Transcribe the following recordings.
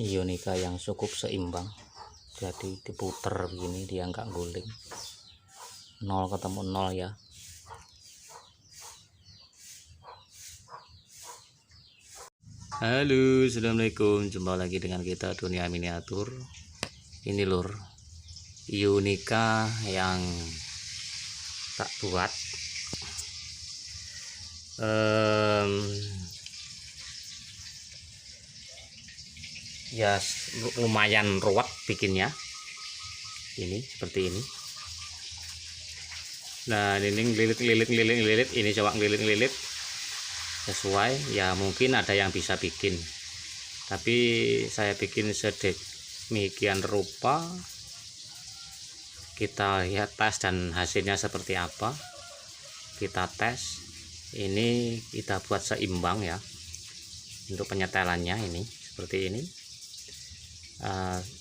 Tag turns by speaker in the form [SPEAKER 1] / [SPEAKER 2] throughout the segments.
[SPEAKER 1] ionika yang cukup seimbang. Jadi diputer begini, dia nggak guling. 0 ketemu 0 ya. Halo, assalamualaikum, jumpa lagi dengan kita Dunia Miniatur. Ini lur, ionika yang tak buat. Ya lumayan ruwet bikinnya. Ini seperti ini. Nah, ini ngelilit, ini coba ngelilit sesuai. Ya mungkin ada yang bisa bikin, tapi saya bikin sedemikian rupa. Kita lihat tes dan hasilnya seperti apa. Kita tes. Ini kita buat seimbang ya. Untuk penyetelannya ini seperti ini,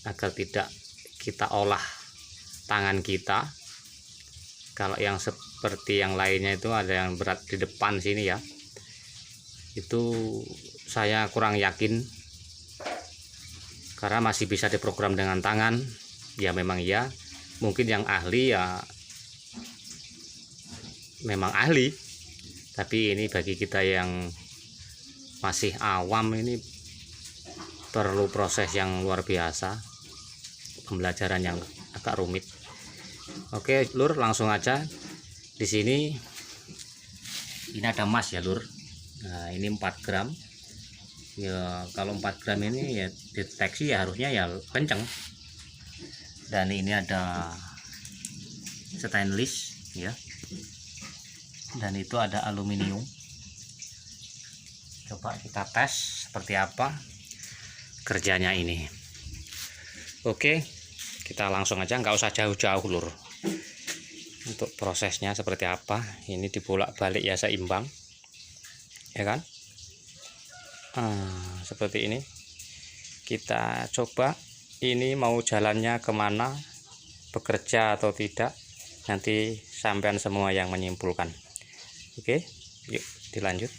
[SPEAKER 1] agar tidak kita olah tangan kita. Kalau yang seperti yang lainnya itu ada yang berat di depan sini ya, itu saya kurang yakin karena masih bisa diprogram dengan tangan. Ya memang ya, mungkin yang ahli ya memang ahli, tapi ini bagi kita yang masih awam ini perlu proses yang luar biasa, pembelajaran yang agak rumit. Oke lur, langsung aja. Di sini ini ada emas ya lur. Nah ini 4 gram ya. Kalau 4 gram ini ya deteksi ya harusnya ya kenceng. Dan ini ada stainless ya, dan itu ada aluminium. Coba kita tes seperti apa kerjanya ini. Oke, kita langsung aja, nggak usah jauh-jauh lur. Untuk prosesnya seperti apa, ini dibolak-balik ya seimbang ya kan. Seperti ini. Kita coba ini mau jalannya kemana, bekerja atau tidak, nanti sampean semua yang menyimpulkan. Oke, yuk dilanjut.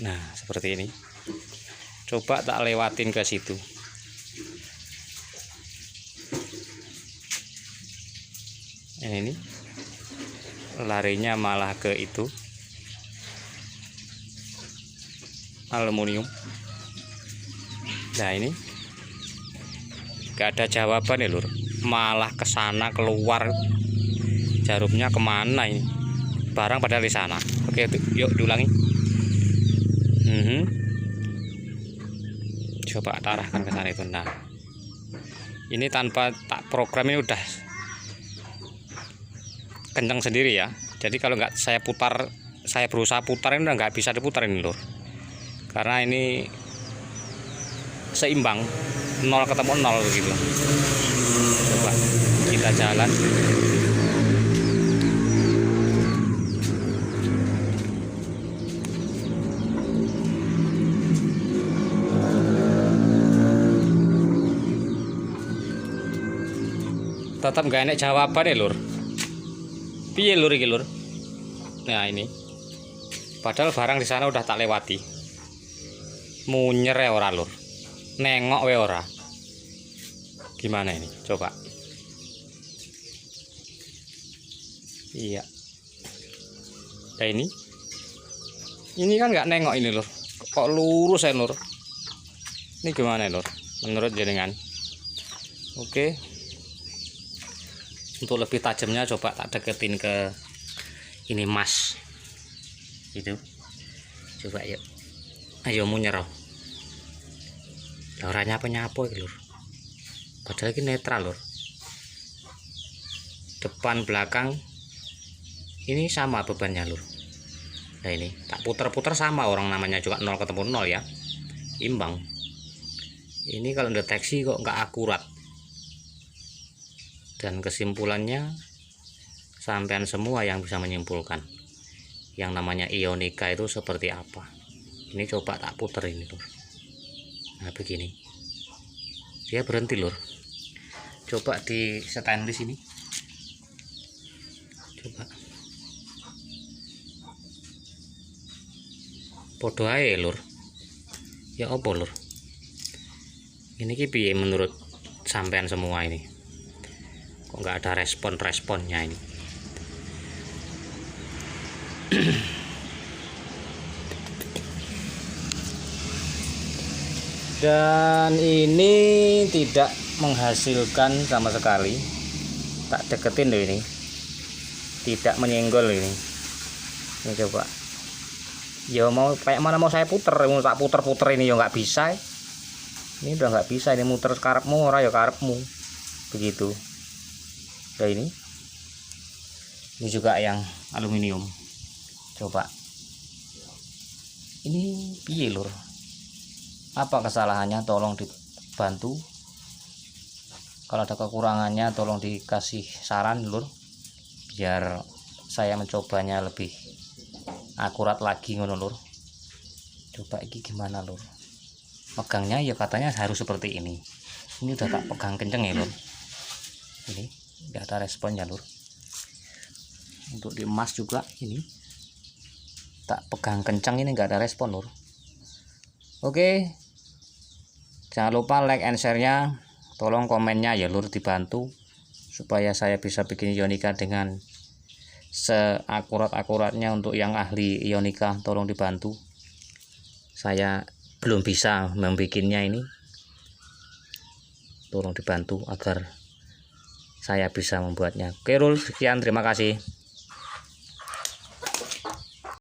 [SPEAKER 1] Nah seperti ini, coba tak lewatin ke situ. Ini larinya malah ke itu aluminium. Nah ini gak ada jawaban ya lur, malah ke sana keluar. Jarumnya kemana ini, barang padahal di sana. Oke yuk diulangi. Coba arahkan ke sana itu. Nah ini tanpa tak program ini udah kencang sendiri ya. Jadi kalau nggak saya putar, saya berusaha putar ini udah nggak bisa diputar ini lur, karena ini seimbang 0 ketemu 0 begitu. Coba kita jalan. Tetap nggak enak jawaban ya lur. Piye lur iki lur. Nah ini padahal barang di sana udah tak lewati. Munyer ya ora lur, nengok we ora. Gimana ini coba. Iya ya, ini kan nggak nengok ini lur, kok lurus ya lur. Ini gimana lur menurut jenengan? Oke, untuk lebih tajamnya coba tak deketin ke ini mas itu. Coba yuk, ayo munyer. Orangnya apa lur, padahal ini netral lur. Depan belakang ini sama bebannya lur. Nah ini tak putar-putar sama, orang namanya juga 0 ketemu 0 ya, imbang. Ini kalau deteksi kok nggak akurat. Dan kesimpulannya sampean semua yang bisa menyimpulkan yang namanya ionika itu seperti apa. Ini coba tak puter ini lur. Nah begini, dia berhenti lur. Coba di stainless ini, coba podo ae lur. Ya apa lur, Ini piye menurut sampean semua ini? Kok nggak ada respon-responnya ini? Dan ini tidak menghasilkan sama sekali. Tak deketin loh ini, tidak menyenggol ini coba ya, mau kayak mana mau saya puter, mau tak puter-puter ini ya nggak bisa. Ini udah nggak bisa, ini muter karepmu ora ya karepmu begitu. Nah ini juga yang aluminium. Coba ini piye lur, apa kesalahannya? Tolong dibantu. Kalau ada kekurangannya tolong dikasih saran lur, biar saya mencobanya lebih akurat lagi ngono lur. Coba iki gimana lur, pegangnya ya katanya harus seperti ini. Ini udah tak pegang kenceng ya lur, ini nggak ada responnya lur. Untuk di emas juga ini tak pegang kenceng, ini nggak ada respon lur. Oke, jangan lupa like and share nya, tolong komennya ya lur, dibantu supaya saya bisa bikin ionika dengan seakurat-akuratnya. Untuk yang ahli ionika tolong dibantu, saya belum bisa membikinnya ini, tolong dibantu agar saya bisa membuatnya. Oke lur, sekian, terima kasih.